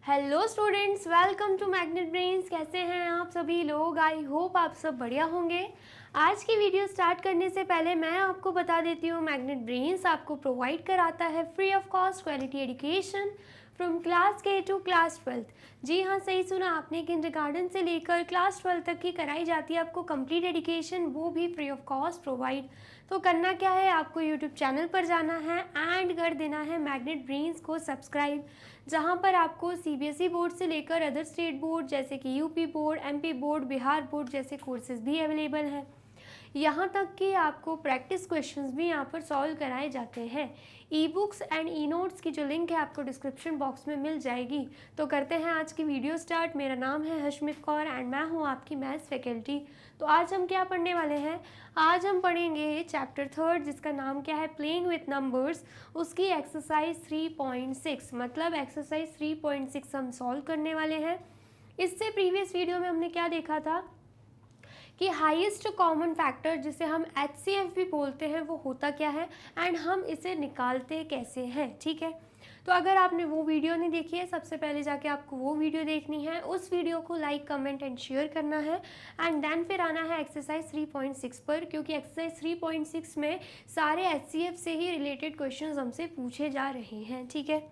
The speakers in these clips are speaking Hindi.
Hello students, welcome to Magnet Brains. कैसे हैं आप सभी लोग? आई होप आप सब बढ़िया होंगे। आज की वीडियो स्टार्ट करने से पहले मैं आपको बता देती हूँ, मैग्नेट ब्रेन्स आपको प्रोवाइड कराता है free of cost quality education from class के टू क्लास 12th। जी हाँ, सही सुना आपने, किंडरगार्टन से लेकर क्लास 12 तक की कराई जाती है आपको कंप्लीट एजुकेशन, वो भी फ्री ऑफ कॉस्ट प्रोवाइड। तो करना क्या है, आपको यूट्यूब चैनल पर जाना है एंड कर देना है मैग्नेट ब्रेन्स को सब्सक्राइब, जहाँ पर आपको सीबीएसई बोर्ड से लेकर अदर स्टेट बोर्ड जैसे कि UP board, MP board, Bihar board जैसे कोर्सेज भी अवेलेबल हैं। यहाँ तक कि आपको प्रैक्टिस क्वेश्चंस भी यहाँ पर सॉल्व कराए जाते हैं। E books and e notes की जो लिंक है आपको डिस्क्रिप्शन बॉक्स में मिल जाएगी। तो करते हैं आज की वीडियो स्टार्ट। मेरा नाम है हशमित कौर एंड मैं हूँ आपकी मैथ्स फैकल्टी। तो आज हम क्या पढ़ने वाले हैं? आज हम पढ़ेंगे चैप्टर 3 जिसका नाम क्या है, प्लेइंग विथ नंबर्स। उसकी एक्सरसाइज 3.6 मतलब एक्सरसाइज 3.6 हम सॉल्व करने वाले हैं। इससे प्रीवियस वीडियो में हमने क्या देखा था कि हाईएस्ट कॉमन फैक्टर जिसे हम HCF भी बोलते हैं वो होता क्या है एंड हम इसे निकालते कैसे हैं। ठीक है, तो अगर आपने वो वीडियो नहीं देखी है, सबसे पहले जाके आपको वो वीडियो देखनी है। उस वीडियो को लाइक, कमेंट एंड शेयर करना है एंड देन फिर आना है एक्सरसाइज 3.6 पर, क्योंकि एक्सरसाइज 3.6 में सारे HCF से ही रिलेटेड क्वेश्चंस हमसे पूछे जा रहे हैं। ठीक है,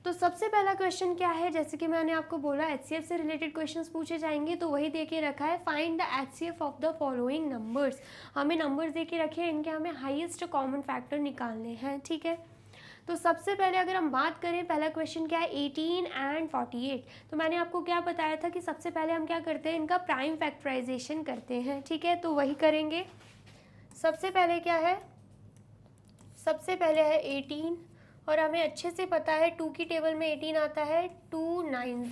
तो सबसे पहला क्वेश्चन क्या है, जैसे कि मैंने आपको बोला HCF से रिलेटेड क्वेश्चंस पूछे जाएंगे, तो वही दे के रखा है, find the HCF of the following numbers. हमें नंबर्स दे के रखे हैं, इनके हमें हाईएस्ट कॉमन फैक्टर निकालने हैं। ठीक है, तो सबसे पहले अगर हम बात करें, पहला क्वेश्चन क्या है, 18 एंड 48। तो मैंने आपको क्या बताया था कि सबसे पहले हम क्या करते हैं, इनका प्राइम फैक्टराइजेशन करते हैं। ठीक है, तो वही करेंगे। सबसे पहले क्या है, सबसे पहले है 18 और हमें अच्छे से पता है 2 की टेबल में 18 आता है, 2 9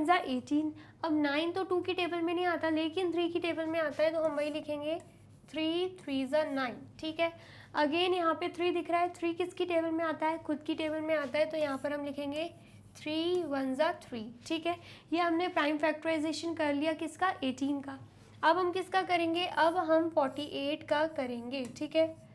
ज़ा 18। अब 9 तो 2 की टेबल में नहीं आता, लेकिन 3 की टेबल में आता है, तो हम वही लिखेंगे 3 3 ज़ा 9। ठीक है, अगेन यहाँ पे 3 दिख रहा है, 3 किसकी टेबल में आता है, खुद की टेबल में आता है, तो यहाँ पर हम लिखेंगे 3 1 ज़ा 3। ठीक है, ये हमने प्राइम फैक्टराइजेशन कर लिया किसका, 18 का। अब हम किसका करेंगे, अब हम 48 का करेंगे। ठीक है,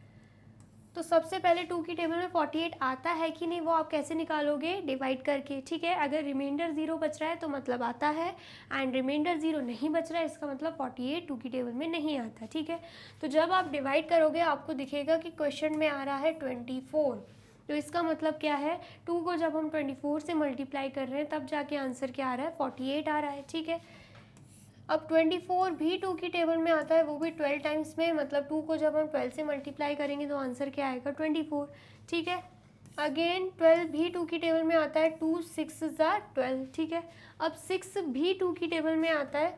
तो सबसे पहले 2 की टेबल में 48 आता है कि नहीं, वो आप कैसे निकालोगे, डिवाइड करके। ठीक है, अगर रिमाइंडर 0 बच रहा है तो मतलब आता है, एंड रिमाइंडर 0 नहीं बच रहा है इसका मतलब 48 2 की टेबल में नहीं आता। ठीक है, तो जब आप डिवाइड करोगे आपको दिखेगा कि क्वेश्चन में आ रहा है 24। तो इसका मतलब क्या है, 2 को जब हम 24 से मल्टीप्लाई कर रहे हैं तब जाके आंसर क्या आ रहा है, 48 आ रहा है। ठीक है, अब 24 भी 2 की टेबल में आता है, वो भी 12 टाइम्स में, मतलब 2 को जब हम 12 से मल्टीप्लाई करेंगे तो आंसर क्या आएगा, 24। ठीक है, अगेन 12 भी 2 की टेबल में आता है, 2 6 ज़ा 12। ठीक है, अब 6 भी 2 की टेबल में आता है,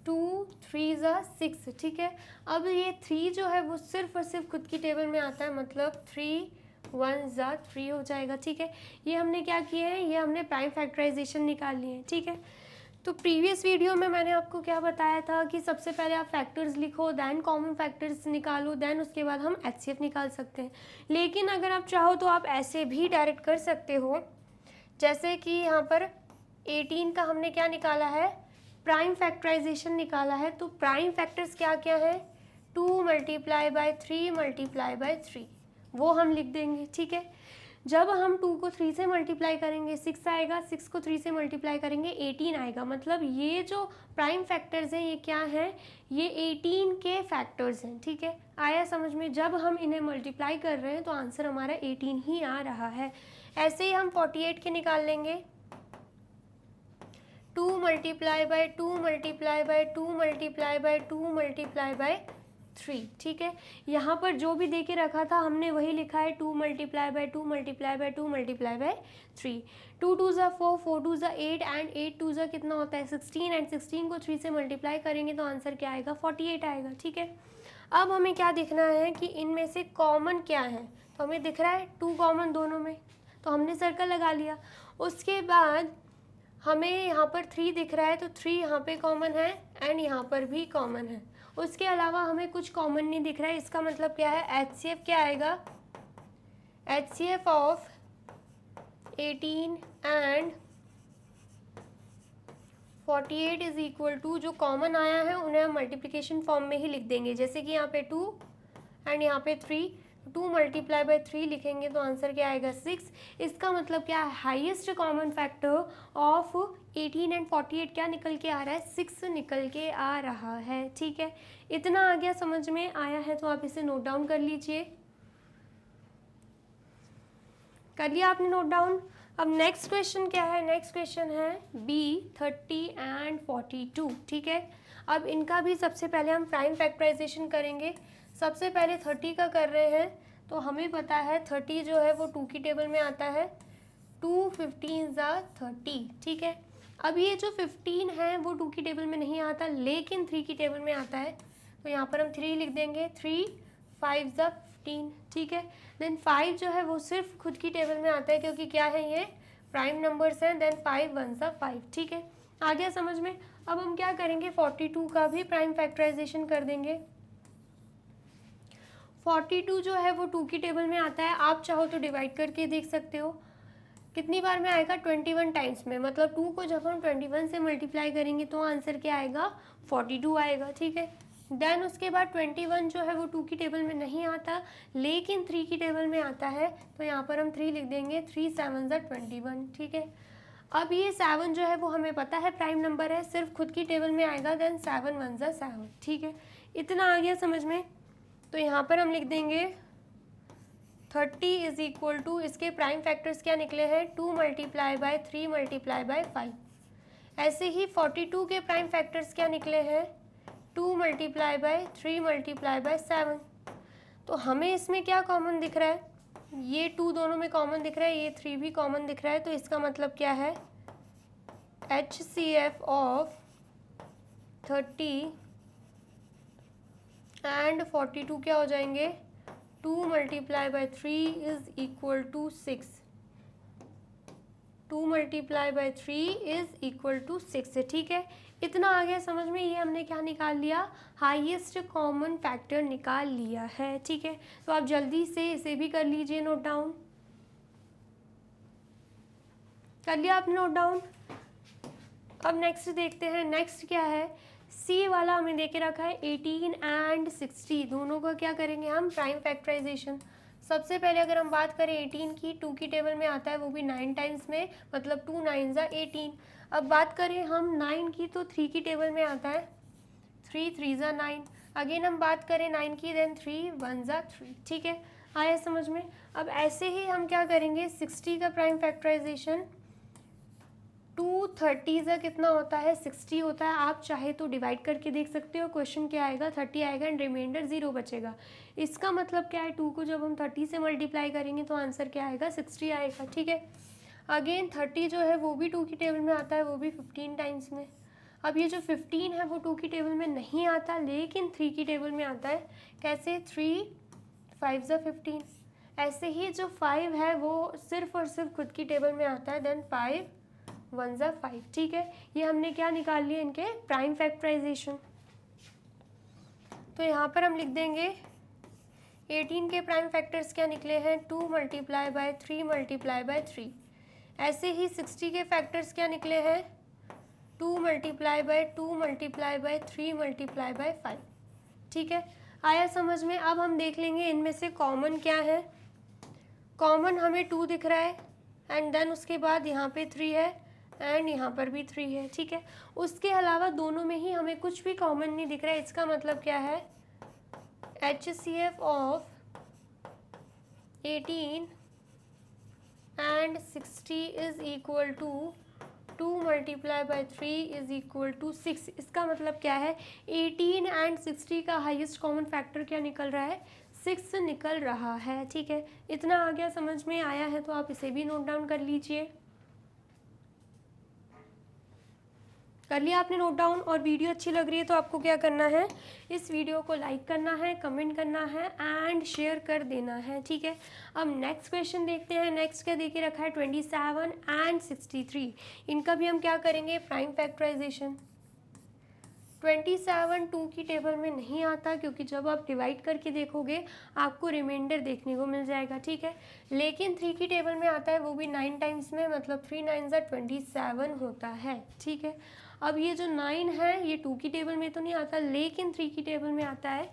2 3 ज़ा 6। ठीक है, अब ये 3 जो है वो सिर्फ और सिर्फ खुद की टेबल में आता है, मतलब 3 1 ज़ा 3 हो जाएगा। ठीक है, ये हमने क्या किया है, ये हमने प्राइम फैक्टराइजेशन निकाल लिए हैं। ठीक है, तो प्रीवियस वीडियो में मैंने आपको क्या बताया था कि सबसे पहले आप फैक्टर्स लिखो, देन कॉमन फैक्टर्स निकालो, देन उसके बाद हम HCF निकाल सकते हैं। लेकिन अगर आप चाहो तो आप ऐसे भी डायरेक्ट कर सकते हो, जैसे कि यहाँ पर 18 का हमने क्या निकाला है, प्राइम फैक्टराइजेशन निकाला है। तो प्राइम फैक्टर्स क्या क्या है, 2 × 3 × 3, वो हम लिख देंगे। ठीक है, जब हम 2 को 3 से मल्टीप्लाई करेंगे 6 आएगा, 6 को 3 से मल्टीप्लाई करेंगे 18 आएगा। मतलब ये जो प्राइम फैक्टर्स हैं ये क्या हैं, ये 18 के फैक्टर्स हैं। ठीक है, आया समझ में? जब हम इन्हें मल्टीप्लाई कर रहे हैं तो आंसर हमारा 18 ही आ रहा है। ऐसे ही हम 48 के निकाल लेंगे, 2 × 2 × 2 × 2 × 3। ठीक है, यहाँ पर जो भी दे के रखा था हमने वही लिखा है, 2 × 2 × 2 × 3। 2 2 ज़ा 4, 4 2 ज़ा 8 एंड 8 2 ज़ा कितना होता है, 16, एंड 16 को 3 से मल्टीप्लाई करेंगे तो आंसर क्या आएगा, 48 आएगा। ठीक है, अब हमें क्या देखना है कि इनमें से कॉमन क्या है, तो हमें दिख रहा है 2 कॉमन दोनों में, तो हमने सर्कल लगा लिया। उसके बाद हमें यहाँ पर 3 दिख रहा है, तो 3 यहाँ पे कॉमन है एंड यहाँ पर भी कॉमन है। उसके अलावा हमें कुछ कॉमन नहीं दिख रहा है, इसका मतलब क्या है, HCF क्या आएगा, HCF of 18 and 48 is equal to, जो कॉमन आया है उन्हें हम मल्टीप्लिकेशन फॉर्म में ही लिख देंगे, जैसे कि यहाँ पे 2 एंड यहाँ पे 3, 2 मल्टीप्लाई बाई 3 लिखेंगे तो आंसर क्या आएगा 6। इसका मतलब क्या है, highest common factor of 18 and 48 क्या निकल के आ रहा है, 6 निकल के आ रहा है। ठीक है, इतना आ गया, समझ में आया है तो आप इसे नोट डाउन कर लीजिए। कर लिया आपने नोट डाउन। अब नेक्स्ट क्वेश्चन क्या है, नेक्स्ट क्वेश्चन है बी 30 एंड 42। ठीक है, अब इनका भी सबसे पहले हम प्राइम फैक्टराइजेशन करेंगे। सबसे पहले 30 का कर रहे हैं, तो हमें पता है 30 जो है वो 2 की टेबल में आता है, 2 15 30। ठीक है, अब ये जो 15 है वो 2 की टेबल में नहीं आता लेकिन 3 की टेबल में आता है, तो यहाँ पर हम 3 लिख देंगे, 3 5 15। ठीक है, देन 5 जो है वो सिर्फ खुद की टेबल में आता है क्योंकि क्या है, ये प्राइम नंबर्स हैं। देन 5 1 5। ठीक है, आ गया समझ में। अब हम क्या करेंगे, 42 का भी प्राइम फैक्टराइजेशन कर देंगे। 42 जो है वो 2 की टेबल में आता है, आप चाहो तो डिवाइड करके देख सकते हो कितनी बार में आएगा, 21 टाइम्स में। मतलब 2 को जब हम 21 से मल्टीप्लाई करेंगे तो आंसर क्या आएगा, 42 आएगा। ठीक है, देन उसके बाद 21 जो है वो 2 की टेबल में नहीं आता लेकिन 3 की टेबल में आता है, तो यहाँ पर हम 3 लिख देंगे, 3 7 21। ठीक है, अब ये 7 जो है वो हमें पता है प्राइम नंबर है, सिर्फ खुद की टेबल में आएगा, देन 7 1 7। ठीक है, इतना आ गया समझ में। तो यहाँ पर हम लिख देंगे 30 इज इक्वल टू, इसके प्राइम फैक्टर्स क्या निकले हैं, 2 मल्टीप्लाई बाय 3 मल्टीप्लाई बाय 5। ऐसे ही 42 के प्राइम फैक्टर्स क्या निकले हैं, 2 मल्टीप्लाई बाय 3 मल्टीप्लाई बाय 7। तो हमें इसमें क्या कॉमन दिख रहा है, ये 2 दोनों में कॉमन दिख रहा है, ये 3 भी कॉमन दिख रहा है, तो इसका मतलब क्या है, HCF ऑफ 30 एंड 42 क्या हो जाएंगे, 2 multiply by 3 is equal to 6। 2 multiply by 3 is equal to 6 है। ठीक है, इतना आ गया समझ में। ये हमने क्या निकाल लिया, हाईएस्ट कॉमन फैक्टर निकाल लिया है। ठीक है, तो आप जल्दी से इसे भी कर लीजिए नोट डाउन। कर लिया आपने नोट डाउन। अब नेक्स्ट देखते हैं, नेक्स्ट क्या है, सी वाला हमें दे के रखा है 18 एंड 60, दोनों का क्या करेंगे हम, प्राइम फैक्टराइजेशन। सबसे पहले अगर हम बात करें 18 की, 2 की टेबल में आता है, वो भी 9 टाइम्स में, मतलब 2 9 18। अब बात करें हम 9 की, तो 3 की टेबल में आता है, 3 3 9। अगेन हम बात करें 9 की, देन 3 1 3। ठीक है, आया समझ में। अब ऐसे ही हम क्या करेंगे, 60 का प्राइम फैक्टराइजेशन, 2 30 कितना होता है, 60 होता है। आप चाहे तो डिवाइड करके देख सकते हो, क्वेश्चन क्या आएगा, 30 आएगा एंड रिमाइंडर 0 बचेगा। इसका मतलब क्या है, 2 को जब हम 30 से मल्टीप्लाई करेंगे तो आंसर क्या आएगा, 60 आएगा। ठीक है, अगेन 30 जो है वो भी 2 की टेबल में आता है, वो भी 15 टाइम्स में। अब ये जो 15 है वो 2 की टेबल में नहीं आता लेकिन 3 की टेबल में आता है। कैसे, 3 5 15। ऐसे ही जो 5 है वो सिर्फ और सिर्फ खुद की टेबल में आता है, देन 5 1 5। ठीक है, ये हमने क्या निकाल लिया, इनके प्राइम फैक्टराइजेशन। तो यहाँ पर हम लिख देंगे 18 के प्राइम फैक्टर्स क्या निकले हैं, 2 मल्टीप्लाई बाय 3 मल्टीप्लाई बाय 3। ऐसे ही 60 के फैक्टर्स क्या निकले हैं, 2 multiply bye 2 multiply by 3 multiply bye 5। ठीक है, आया समझ में। अब हम देख लेंगे इनमें से कॉमन क्या है। कॉमन हमें 2 दिख रहा है एंड देन उसके बाद यहाँ पे 3 है एंड यहाँ पर भी 3 है। ठीक है, उसके अलावा दोनों में ही हमें कुछ भी कॉमन नहीं दिख रहा है। इसका मतलब क्या है, HCF of 18 and 60 is equal to 2 multiply by 3 is equal to 6। इसका मतलब क्या है, 18 एंड 60 का हाईएस्ट कॉमन फैक्टर क्या निकल रहा है, 6 निकल रहा है। ठीक है, इतना आ गया समझ में आया है तो आप इसे भी नोट डाउन कर लीजिए। कर लिया आपने नोट डाउन। और वीडियो अच्छी लग रही है तो आपको क्या करना है, इस वीडियो को लाइक करना है, कमेंट करना है एंड शेयर कर देना है। ठीक है, अब नेक्स्ट क्वेश्चन देखते हैं। नेक्स्ट क्या देखिए रखा है, 27 एंड 63। इनका भी हम क्या करेंगे, प्राइम फैक्टराइजेशन। 27 2 की टेबल में नहीं आता क्योंकि जब आप डिवाइड करके देखोगे आपको रिमाइंडर देखने को मिल जाएगा। ठीक है, लेकिन 3 की टेबल में आता है, वो भी 9 टाइम्स में, मतलब 3 9 27 होता है। ठीक है, अब ये जो 9 है ये 2 की टेबल में तो नहीं आता लेकिन 3 की टेबल में आता है।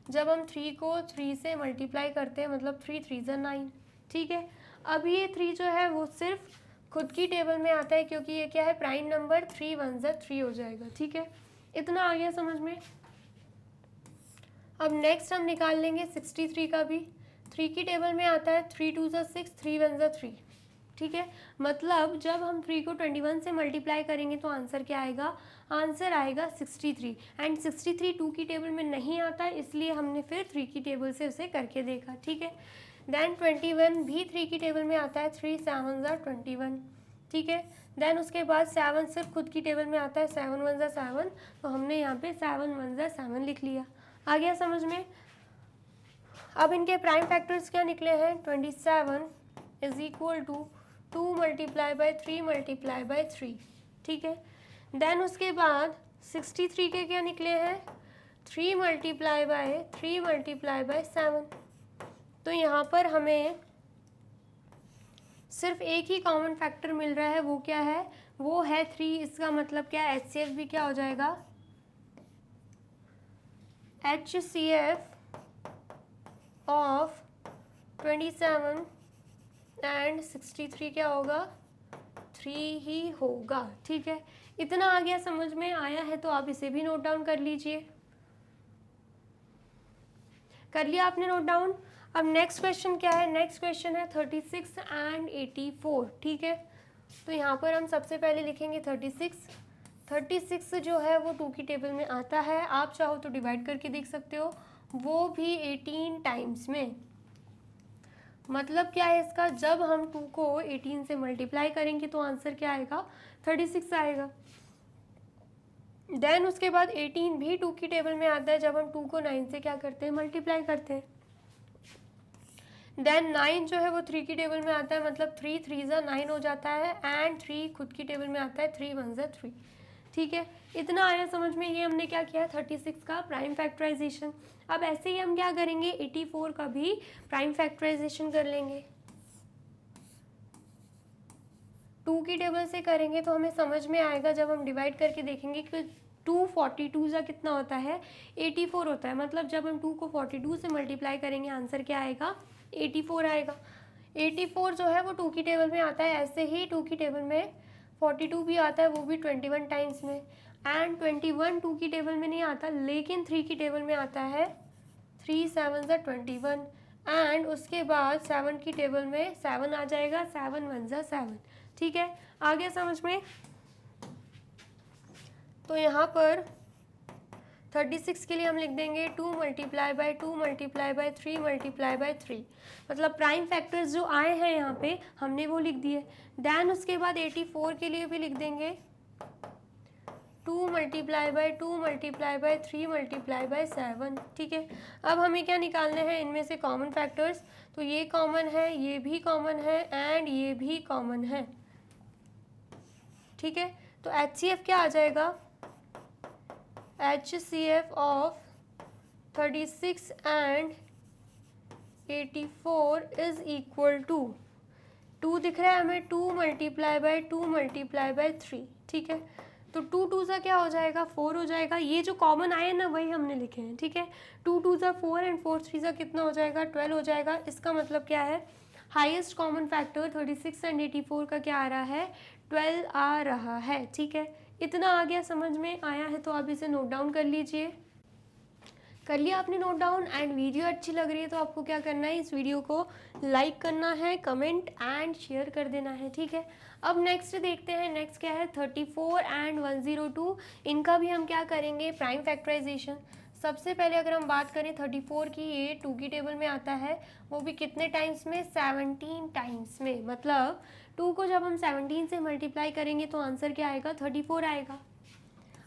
जब हम 3 को 3 से मल्टीप्लाई करते हैं, मतलब 3 3 ज़ा 9, ठीक है। अब ये 3 जो है वो सिर्फ खुद की टेबल में आता है क्योंकि ये क्या है, प्राइम नंबर, 3 1 ज़ा 3 हो जाएगा, ठीक है। इतना आ गया समझ में। अब नेक्स्ट हम निकाल लेंगे 63 का भी। 3 की टेबल में आता है 3 2 ज़ा 6, 3 1 ज़ा 3, ठीक है। मतलब जब हम 3 को 21 से मल्टीप्लाई करेंगे तो आंसर क्या आएगा, आंसर आएगा 63। एंड 63 2 की टेबल में नहीं आता है, इसलिए हमने फिर 3 की टेबल से उसे करके देखा, ठीक है। देन 21 भी 3 की टेबल में आता है, 3 7 ज़ा 21, ठीक है। देन उसके बाद 7 सिर्फ खुद की टेबल में आता है, 7 1 ज़ा 7, तो हमने यहाँ पे 7 1 ज़ा 7 लिख लिया। आ गया समझ में। अब इनके प्राइम फैक्टर्स क्या निकले हैं, 27 is equal to 2 multiply by 3 multiply by 3, ठीक है। देन उसके बाद 63 के क्या निकले हैं, 3 मल्टीप्लाई बाई 3 मल्टीप्लाई बाई 7। तो यहाँ पर हमें सिर्फ एक ही कॉमन फैक्टर मिल रहा है, वो क्या है, वो है 3। इसका मतलब क्या, HCF भी क्या हो जाएगा, HCF ऑफ 27 एंड 63 क्या होगा, 3 ही होगा, ठीक है। इतना आ गया, समझ में आया है तो आप इसे भी नोट डाउन कर लीजिए। कर लिया आपने नोट डाउन। अब नेक्स्ट क्वेश्चन क्या है, नेक्स्ट क्वेश्चन है 36 एंड 84, ठीक है। तो यहाँ पर हम सबसे पहले लिखेंगे 36। 36 जो है वो 2 की टेबल में आता है, आप चाहो तो डिवाइड करके देख सकते हो, वो भी 18 टाइम्स में। मतलब क्या है इसका, जब हम 2 को 18 से मल्टीप्लाई करेंगे तो आंसर क्या आएगा, 36 आएगा। देन उसके बाद 18 भी 2 की टेबल में आता है, जब हम 2 को 9 से क्या करते हैं, मल्टीप्लाई करते हैं। देन 9 जो है वो 3 की टेबल में आता है, मतलब 3 3 ज़ा 9 हो जाता है, एंड 3 खुद की टेबल में आता है, 3 1 ज़ा 3, ठीक है। इतना आया समझ में। ये हमने क्या किया, 36 का प्राइम फैक्टराइजेशन। अब ऐसे ही हम क्या करेंगे, 84 का भी प्राइम फैक्टराइजेशन कर लेंगे। 2 की टेबल से करेंगे तो हमें समझ में आएगा, जब हम डिवाइड करके देखेंगे कि 2 42 ज़ा कितना होता है, 84 होता है। मतलब जब हम 2 को 42 से मल्टीप्लाई करेंगे आंसर क्या आएगा, 84 आएगा। 84 जो है वो 2 की टेबल में आता है, ऐसे ही 2 की टेबल में 42 भी आता है, वो भी 21 टाइम्स में। एंड 21 2 की टेबल में नहीं आता, लेकिन 3 की टेबल में आता है, 3 7 ज़ा 21, एंड उसके बाद 7 की टेबल में 7 आ जाएगा, 7 1 ज़ा 7, ठीक है। आ गया समझ में। तो यहाँ पर 36 के लिए हम लिख देंगे 2 multiply by 2 multiply by 3 multiply by 3, मतलब प्राइम फैक्टर्स जो आए हैं यहाँ पे हमने वो लिख दिए। देन उसके बाद 84 के लिए भी लिख देंगे 2 multiply by 2 multiply by 3 multiply by 7, ठीक है। अब हमें क्या निकालने हैं, इनमें से कॉमन फैक्टर्स। तो ये कॉमन है, ये भी कॉमन है, एंड ये भी कॉमन है, ठीक है। तो HCF क्या आ जाएगा, HCF of 36 and 84 is equal to 2 दिख रहा है हमें, 2 मल्टीप्लाई बाई 2 मल्टीप्लाई बाई 3, ठीक है। तो 2 2 सा क्या हो जाएगा, 4 हो जाएगा। ये जो कॉमन आए ना वही हमने लिखे हैं, ठीक है। 2 2 सा 4 एंड 4 3 सा कितना हो जाएगा, 12 हो जाएगा। इसका मतलब क्या है, हाईएस्ट कॉमन फैक्टर 36 एंड 84 का क्या आ रहा है, 12 आ रहा है, ठीक है। इतना आ गया, समझ में आया है तो आप इसे नोट डाउन कर लीजिए। कर लिया आपने नोट डाउन। एंड वीडियो अच्छी लग रही है तो आपको क्या करना है, इस वीडियो को लाइक करना है, कमेंट एंड शेयर कर देना है, ठीक है। अब नेक्स्ट देखते हैं, नेक्स्ट क्या है 34 एंड 102। इनका भी हम क्या करेंगे, प्राइम फैक्टराइजेशन। सबसे पहले अगर हम बात करें 34 की, ये 2 की टेबल में आता है, वो भी कितने टाइम्स में, 17 टाइम्स में। मतलब 2 को जब हम 17 से मल्टीप्लाई करेंगे तो आंसर क्या आएगा, 34 आएगा।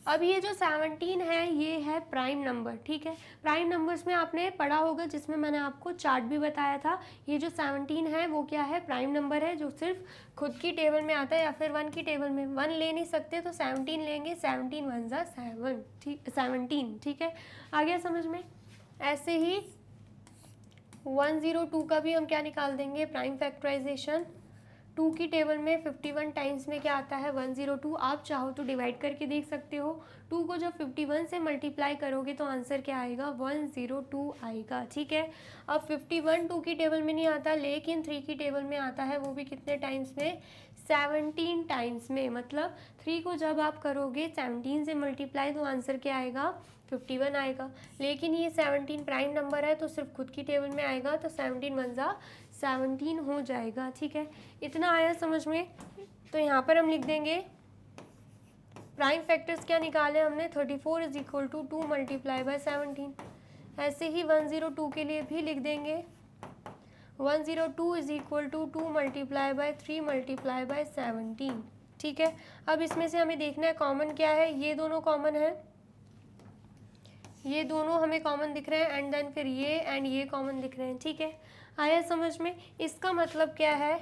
अब ये जो 17 है ये है प्राइम नंबर, ठीक है। प्राइम नंबर्स में आपने पढ़ा होगा, जिसमें मैंने आपको चार्ट भी बताया था। ये जो 17 है वो क्या है, प्राइम नंबर है, जो सिर्फ खुद की टेबल में आता है या फिर 1 की टेबल में। 1 ले नहीं सकते तो 17 लेंगे, 17 1 ज़ा 7, ठीक 17, ठीक है। आ गया समझ में। ऐसे ही 102 का भी हम क्या निकाल देंगे, प्राइम फैक्टराइजेशन। 2 की टेबल में 51 टाइम्स में क्या आता है 102। आप चाहो तो डिवाइड करके देख सकते हो। 2 को जब 51 से मल्टीप्लाई करोगे तो आंसर क्या आएगा 102 आएगा। ठीक है, अब 51 2 की टेबल में नहीं आता, लेकिन 3 की टेबल में आता है, वो भी कितने टाइम्स में 17 टाइम्स में। मतलब 3 को जब आप करोगे 17 से मल्टीप्लाई तो आंसर क्या आएगा 51 आएगा। लेकिन ये 17 प्राइम नंबर है तो सिर्फ खुद की टेबल में आएगा, तो 17 वन जा 17 हो जाएगा। ठीक है, इतना आया समझ में। तो यहाँ पर हम लिख देंगे प्राइम फैक्टर्स क्या निकाले हमने 34 is equal to 2 multiply by 17। ऐसे ही 102 के लिए भी लिख देंगे 102 is equal to 2 multiply by 3 multiply by 17। ठीक है, अब इसमें से हमें देखना है कॉमन क्या है। ये दोनों कॉमन है, ये दोनों हमें कॉमन दिख रहे हैं, एंड देन फिर ये एंड ये कॉमन दिख रहे हैं। ठीक है, आया समझ में। इसका मतलब क्या है,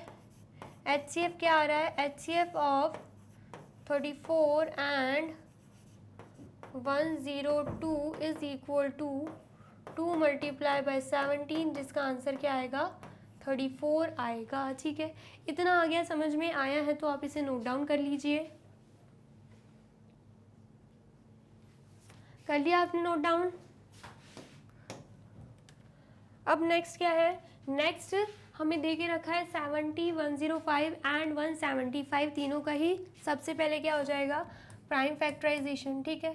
HCF क्या आ रहा है, HCF of 34 and 102 is equal to 2 multiply by 17, जिसका आंसर क्या आएगा 34 आएगा। ठीक है, इतना आ गया समझ में। आया है तो आप इसे नोट डाउन कर लीजिए। कर लिया आपने नोट डाउन। अब नेक्स्ट क्या है, नेक्स्ट हमें दे के रखा है 70, 105 एंड 175, तीनों का ही सबसे पहले क्या हो जाएगा प्राइम फैक्टराइजेशन। ठीक है,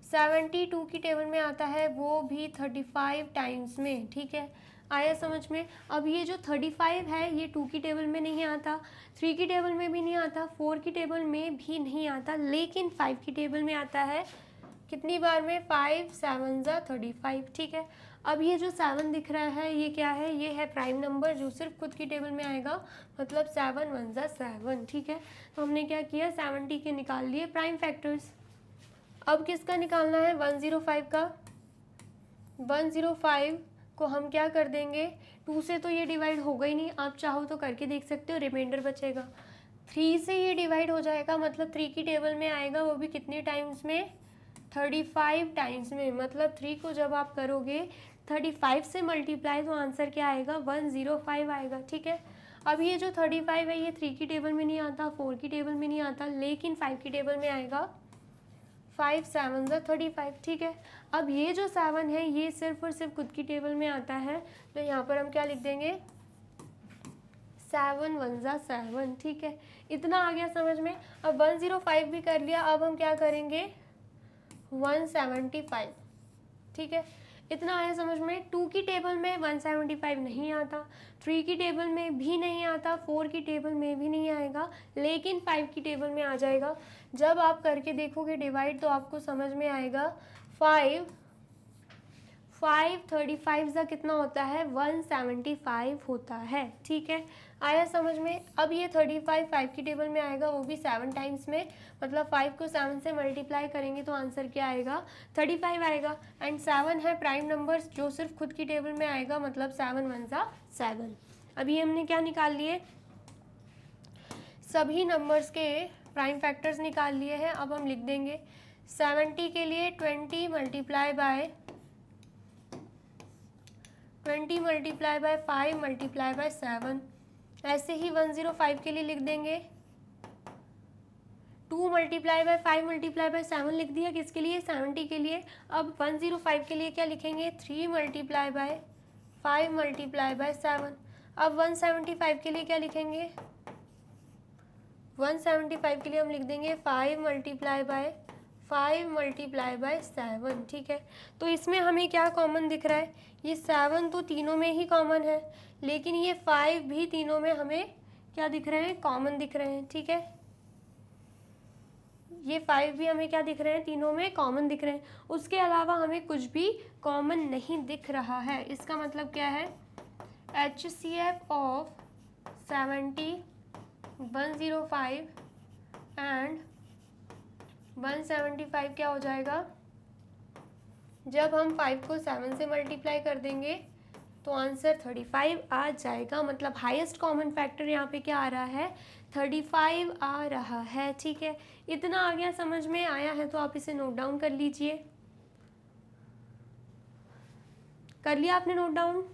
72 की टेबल में आता है, वो भी 35 टाइम्स में। ठीक है, आया समझ में। अब ये जो 35 है ये 2 की टेबल में नहीं आता, 3 की टेबल में भी नहीं आता, 4 की टेबल में भी नहीं आता, लेकिन 5 की टेबल में आता है। कितनी बार में 5 7 जा 35। ठीक है, अब ये जो 7 दिख रहा है ये क्या है, ये है प्राइम नंबर जो सिर्फ खुद की टेबल में आएगा, मतलब 7 1 जा 7। ठीक है, तो हमने क्या किया 70 के निकाल लिए प्राइम फैक्टर्स। अब किसका निकालना है 105 का। 105 को हम क्या कर देंगे, 2 से तो ये डिवाइड होगा ही नहीं, आप चाहो तो करके देख सकते हो, रिमाइंडर बचेगा। 3 से ये डिवाइड हो जाएगा, मतलब 3 की टेबल में आएगा, वो भी कितने टाइम्स में 35 टाइम्स में। मतलब 3 को जब आप करोगे 35 से मल्टीप्लाई तो आंसर क्या आएगा 105 आएगा। ठीक है, अब ये जो 35 है ये 3 की टेबल में नहीं आता, 4 की टेबल में नहीं आता, लेकिन 5 की टेबल में आएगा। 5 7 जा 35। ठीक है, अब ये जो 7 है ये सिर्फ और सिर्फ खुद की टेबल में आता है, तो यहाँ पर हम क्या लिख देंगे 7 1 जा 7। ठीक है, इतना आ गया समझ में। अब 105 भी कर लिया, अब हम क्या करेंगे 175। ठीक है, इतना आया समझ में। 2 की टेबल में 175 नहीं आता, 3 की टेबल में भी नहीं आता, 4 की टेबल में भी नहीं आएगा, लेकिन 5 की टेबल में आ जाएगा। जब आप करके देखोगे डिवाइड तो आपको समझ में आएगा 5 35 का कितना होता है 175 होता है। ठीक है, आया समझ में। अब ये 35 5 की टेबल में आएगा, वो भी 7 टाइम्स में, मतलब 5 को 7 से मल्टीप्लाई करेंगे तो आंसर क्या आएगा 35 आएगा। एंड 7 है प्राइम नंबर्स जो सिर्फ खुद की टेबल में आएगा, मतलब 7 1 जा 7। अभी हमने क्या निकाल लिए, सभी नंबर्स के प्राइम फैक्टर्स निकाल लिए हैं। अब हम लिख देंगे 70 के लिए 20 मल्टीप्लाई बाय 5 मल्टीप्लाई बाय 7। ऐसे ही 105 के लिए लिख देंगे 2 मल्टीप्लाई बाय 5 मल्टीप्लाई बाय 7 लिख दिया, किसके लिए 70 के लिए। अब 105 के लिए क्या लिखेंगे 3 मल्टीप्लाई बाय 5 मल्टीप्लाई बाय 7। अब 175 के लिए क्या लिखेंगे 175 के लिए हम लिख देंगे 5 मल्टीप्लाई बाय 5 मल्टीप्लाई बाय 7। ठीक है, तो इसमें हमें क्या कॉमन दिख रहा है, ये 7 तो तीनों में ही कॉमन है, लेकिन ये 5 भी तीनों में हमें क्या दिख रहे हैं कॉमन दिख रहे हैं। ठीक है, ये 5 भी हमें क्या दिख रहे हैं तीनों में कॉमन दिख रहे हैं, उसके अलावा हमें कुछ भी कॉमन नहीं दिख रहा है। इसका मतलब क्या है HCF ऑफ 70 105 एंड 175 क्या हो जाएगा, जब हम 5 को 7 से मल्टीप्लाई कर देंगे तो आंसर 35 आ जाएगा। मतलब हाईएस्ट कॉमन फैक्टर यहाँ पे क्या आ रहा है 35 आ रहा है। ठीक है, इतना आ गया समझ में। आया है तो आप इसे नोट डाउन कर लीजिए। कर लिया आपने नोट डाउन।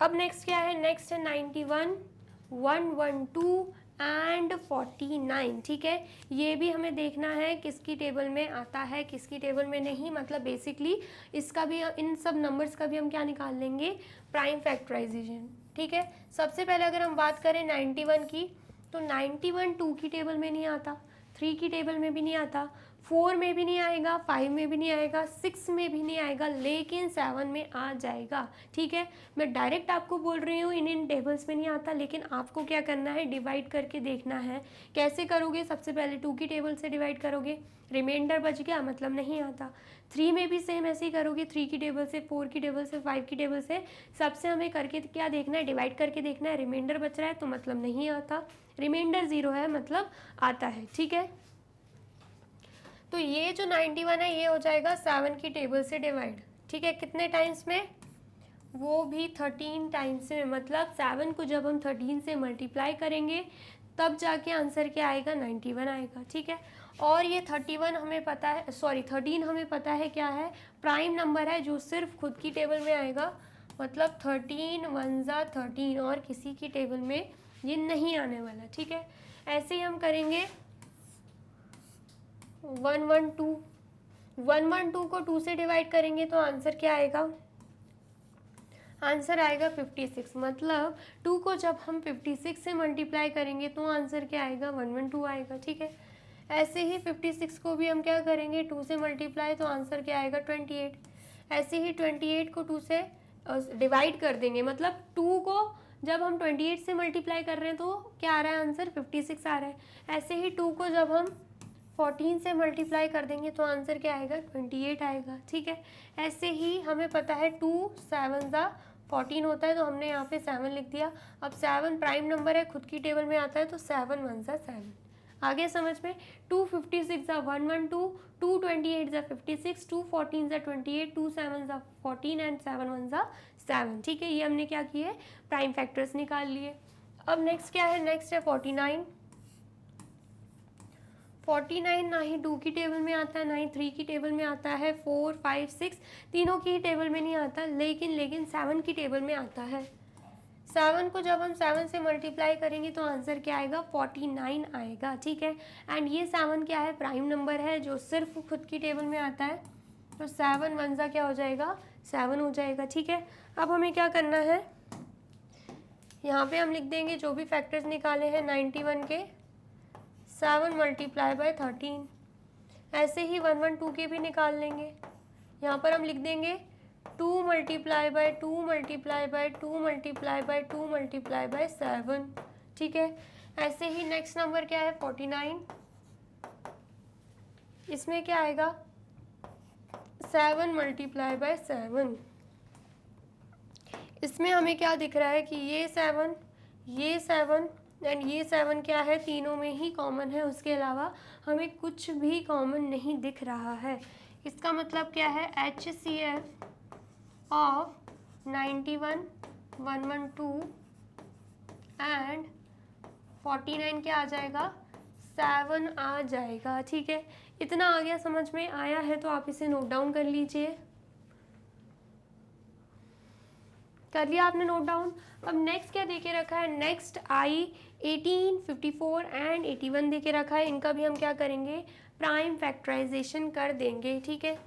अब नेक्स्ट क्या है, नेक्स्ट है 91 112 एंड 49, ठीक है। ये भी हमें देखना है किसकी टेबल में आता है किसकी टेबल में नहीं, मतलब बेसिकली इसका भी, इन सब नंबर्स का भी हम क्या निकाल लेंगे, प्राइम फैक्टराइजेशन, ठीक है। सबसे पहले अगर हम बात करें 91 की, तो 91 2 की टेबल में नहीं आता, 3 की टेबल में भी नहीं आता, 4 में भी नहीं आएगा, 5 में भी नहीं आएगा, 6 में भी नहीं आएगा, लेकिन 7 में आ जाएगा, ठीक है। मैं डायरेक्ट आपको बोल रही हूँ इन टेबल्स में नहीं आता, लेकिन आपको क्या करना है, डिवाइड करके देखना है। कैसे करोगे, सबसे पहले 2 की टेबल से डिवाइड करोगे, रिमाइंडर बच गया, मतलब नहीं आता। 3 में भी सेम ऐसे ही करोगे, 3 की टेबल से, 4 की टेबल से, 5 की टेबल से, सबसे हमें करके क्या देखना है, डिवाइड करके देखना है। रिमाइंडर बच रहा है तो मतलब नहीं आता, रिमाइंडर 0 है मतलब आता है, ठीक है। तो ये जो 91 है ये हो जाएगा 7 की टेबल से डिवाइड, ठीक है। कितने टाइम्स में, वो भी 13 टाइम्स में, मतलब 7 को जब हम 13 से मल्टीप्लाई करेंगे तब जाके आंसर क्या आएगा, 91 आएगा, ठीक है। और ये 31 हमें पता है, सॉरी 13 हमें पता है क्या है, प्राइम नंबर है जो सिर्फ खुद की टेबल में आएगा, मतलब 13 1 जा 13, और किसी की टेबल में ये नहीं आने वाला, ठीक है। ऐसे ही हम करेंगे 112 को 2 से डिवाइड करेंगे तो आंसर क्या आएगा, आंसर आएगा 56, मतलब 2 को जब हम 56 से मल्टीप्लाई करेंगे तो आंसर क्या आएगा, 112 आएगा, ठीक है। ऐसे ही 56 को भी हम क्या करेंगे, 2 से मल्टीप्लाई तो आंसर क्या आएगा, 28। ऐसे ही 28 को 2 से डिवाइड कर देंगे, मतलब 2 को जब हम 28 से मल्टीप्लाई कर रहे हैं तो क्या आ रहा है आंसर, 56 आ रहा है। ऐसे ही 2 को जब हम 14 से मल्टीप्लाई कर देंगे तो आंसर क्या आएगा, 28 आएगा, ठीक है। ऐसे ही हमें पता है 2 7 जा 14 होता है, तो हमने यहाँ पे 7 लिख दिया। अब 7 प्राइम नंबर है, खुद की टेबल में आता है, तो 7 1 जा 7, आगे समझ में। 256 जा 112, 228 जा 56, 214 जा 28, 27 जा 14 एंड 7 1 जा 7, ठीक है। ये हमने क्या किए, प्राइम फैक्टर्स निकाल लिए। अब नेक्स्ट क्या है, नेक्स्ट है 49। 49 ना ही 2 की टेबल में आता है, ना ही 3 की टेबल में आता है, 4 5 6 तीनों की टेबल में नहीं आता, लेकिन 7 की टेबल में आता है। 7 को जब हम 7 से मल्टीप्लाई करेंगे तो आंसर क्या आएगा, 49 आएगा, ठीक है। एंड ये 7 क्या है, प्राइम नंबर है जो सिर्फ खुद की टेबल में आता है, तो 7 1 जा क्या हो जाएगा, 7 हो जाएगा, ठीक है। अब हमें क्या करना है, यहाँ पे हम लिख देंगे जो भी फैक्टर्स निकाले हैं 91 के, 7 मल्टीप्लाई बाय 13। ऐसे ही 112 के भी निकाल लेंगे, यहाँ पर हम लिख देंगे 2 multiply bye 2 multiply bye 2 multiply bye 2 multiply bye 7, ठीक है। ऐसे ही नेक्स्ट नंबर क्या है 49, इसमें क्या आएगा 7 मल्टीप्लाई बाय 7। इसमें हमें क्या दिख रहा है कि ये 7 एंड ये 7 क्या है, तीनों में ही कॉमन है, उसके अलावा हमें कुछ भी कॉमन नहीं दिख रहा है। इसका मतलब क्या है, HCF ऑफ 91 112 एंड 49 क्या आ जाएगा, 7 आ जाएगा, ठीक है। इतना आ गया, समझ में आया है तो आप इसे नोट डाउन कर लीजिए। कर लिया आपने नोट डाउन। अब नेक्स्ट क्या देके रखा है, नेक्स्ट I 18 54 एंड 81 देके रखा है, इनका भी हम क्या करेंगे, प्राइम फैक्टराइजेशन कर देंगे, ठीक है।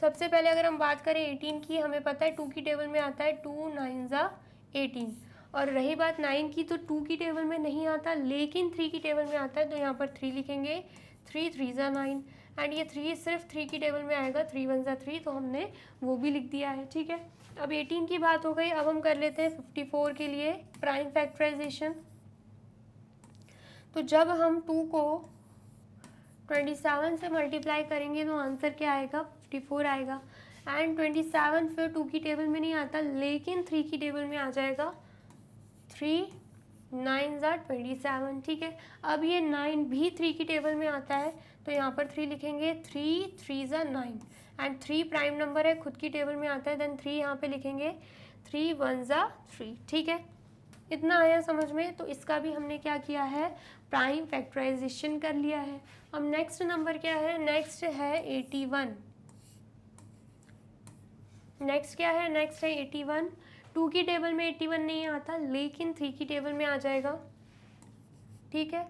सबसे पहले अगर हम बात करें 18 की, हमें पता है 2 की टेबल में आता है 2 9 जा 18, और रही बात 9 की, तो 2 की टेबल में नहीं आता, लेकिन 3 की टेबल में आता है, तो यहाँ पर 3 लिखेंगे, 3 3 जा 9, एंड ये 3 सिर्फ 3 की टेबल में आएगा, 3 1 जा 3, तो हमने वो भी लिख दिया है, ठीक है। अब 18 की बात हो गई, अब हम कर लेते हैं 54 के लिए प्राइम फैक्टराइजेशन। तो जब हम 2 को 27 से मल्टीप्लाई करेंगे तो आंसर क्या आएगा, 54 आएगा, एंड 27 फिर 2 की टेबल में नहीं आता, लेकिन 3 की टेबल में आ जाएगा, 3 9 जा 27, ठीक है। अब ये 9 भी 3 की टेबल में आता है, तो यहाँ पर 3 लिखेंगे, 3 3 जा 9, एंड 3 प्राइम नंबर है, खुद की टेबल में आता है, देन 3 यहाँ पे लिखेंगे, 3 1 जा 3, ठीक है। इतना आया समझ में, तो इसका भी हमने क्या किया है, प्राइम फैक्टराइजेशन कर लिया है। अब नेक्स्ट नंबर क्या है, नेक्स्ट है 81। नेक्स्ट क्या है, नेक्स्ट है 81। 2 की टेबल में 81 नहीं आता, लेकिन 3 की टेबल में आ जाएगा। ठीक है,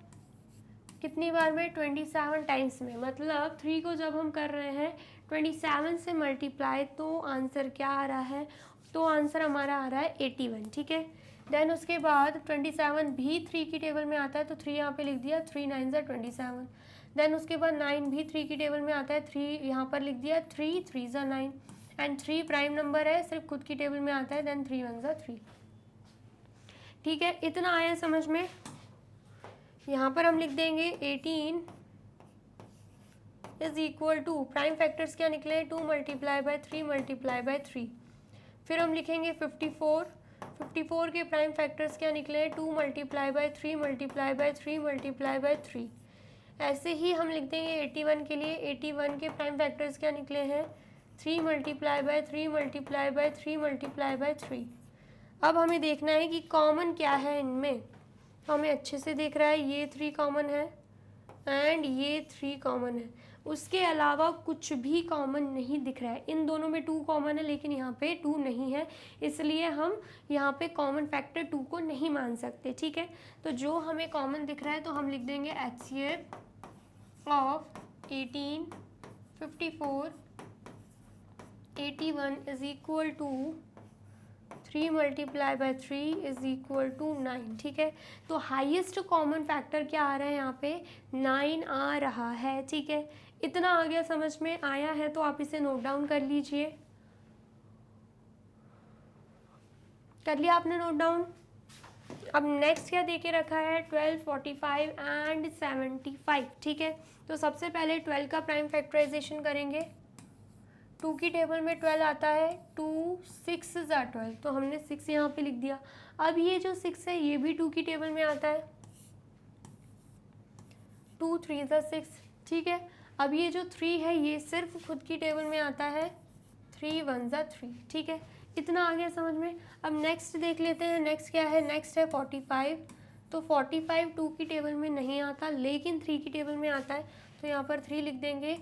कितनी बार में? 27 टाइम्स में। मतलब 3 को जब हम कर रहे हैं 27 से मल्टीप्लाई, तो आंसर क्या आ रहा है? तो आंसर हमारा आ रहा है 81। ठीक है, देन उसके बाद 27 भी 3 की टेबल में आता है, तो 3 यहाँ पे लिख दिया, 3 9 ज़ा 27। देन उसके बाद 9 भी 3 की टेबल में आता है, 3 यहाँ पर लिख दिया, 3 3 ज़ा 9। एंड 3 प्राइम नंबर है, सिर्फ खुद की टेबल में आता है, देन 3 1 ज़ा 3। ठीक है, इतना आया समझ में? यहाँ पर हम लिख देंगे 18 is equal to, prime factors क्या निकले? 2 मल्टीप्लाई बाय 3 मल्टीप्लाई बाय 3। फिर हम लिखेंगे 54, 54 के प्राइम फैक्टर्स क्या निकले? 2 multiply by 3 multiply by 3 multiply by 3। ऐसे ही हम लिख देंगे 81 के लिए, 81 के प्राइम फैक्टर्स क्या निकले हैं? 3 multiply by 3 multiply by 3 multiply by 3। अब हमें देखना है कि कॉमन क्या है इनमें। तो हमें अच्छे से देख रहा है, ये 3 कॉमन है एंड ये 3 कॉमन है, उसके अलावा कुछ भी कॉमन नहीं दिख रहा है। इन दोनों में 2 कॉमन है, लेकिन यहाँ पे 2 नहीं है, इसलिए हम यहाँ पे कॉमन फैक्टर 2 को नहीं मान सकते। ठीक है, तो जो हमें कॉमन दिख रहा है तो हम लिख देंगे HCF of 18 54 81 is equal to 3 multiply by 3 is equal to 9। ठीक है, तो हाईएस्ट कॉमन फैक्टर क्या आ रहा है यहाँ पे? 9 आ रहा है। ठीक है, इतना आ गया, समझ में आया है तो आप इसे नोट डाउन कर लीजिए। कर लिया आपने नोट डाउन? अब नेक्स्ट क्या दे के रखा है? 12 45 एंड 75। ठीक है, तो सबसे पहले 12 का प्राइम फैक्टराइजेशन करेंगे। 2 की टेबल में 12 आता है, 2 6 ज़ा 12, तो हमने 6 यहाँ पे लिख दिया। अब ये जो 6 है ये भी 2 की टेबल में आता है, 2 3 ज़ा 6। ठीक है, अब ये जो 3 है ये सिर्फ खुद की टेबल में आता है, 3 1 ज़ा 3। ठीक है, इतना आ गया समझ में? अब नेक्स्ट देख लेते हैं, नेक्स्ट क्या है? नेक्स्ट है 45। तो 45 2 की टेबल में नहीं आता, लेकिन 3 की टेबल में आता है, तो यहाँ पर 3 लिख देंगे,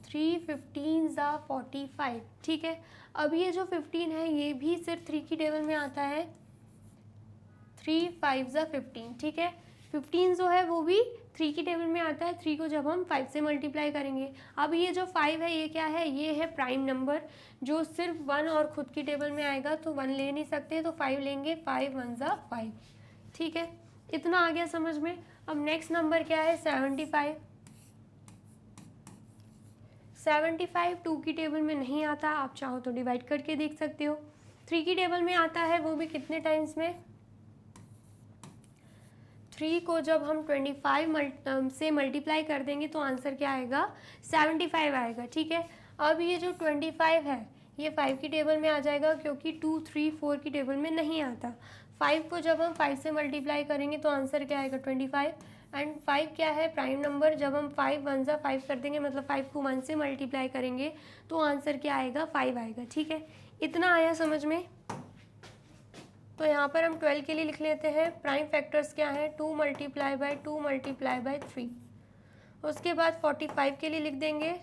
3 15 ज़ा 45। ठीक है, अब ये जो 15 है ये भी सिर्फ 3 की टेबल में आता है, 3 5 ज़ा 15। ठीक है, 15 जो है वो भी 3 की टेबल में आता है, 3 को जब हम 5 से मल्टीप्लाई करेंगे। अब ये जो 5 है ये क्या है? ये है प्राइम नंबर, जो सिर्फ 1 और खुद की टेबल में आएगा, तो 1 ले नहीं सकते, तो 5 लेंगे, 5 1 ज़ा 5। ठीक है, इतना आ गया समझ में? अब नेक्स्ट नंबर क्या है? 75। 75 2 की टेबल में नहीं आता, आप चाहो तो डिवाइड करके देख सकते हो। 3 की टेबल में आता है, वो भी कितने टाइम्स में? 3 को जब हम 25 से मल्टीप्लाई कर देंगे तो आंसर क्या आएगा? 75 आएगा। ठीक है, अब ये जो 25 है ये 5 की टेबल में आ जाएगा, क्योंकि 2 3 4 की टेबल में नहीं आता। 5 को जब हम 5 से मल्टीप्लाई करेंगे तो आंसर क्या आएगा? 25। एंड 5 क्या है? प्राइम नंबर, जब हम 5 1 ज़ा 5 कर देंगे, मतलब 5 को 1 से मल्टीप्लाई करेंगे तो आंसर क्या आएगा? 5 आएगा। ठीक है, इतना आया समझ में? तो यहाँ पर हम 12 के लिए लिख लेते हैं, प्राइम फैक्टर्स क्या हैं? 2 मल्टीप्लाई बाय 2 मल्टीप्लाई बाय 3। उसके बाद 45 के लिए लिख देंगे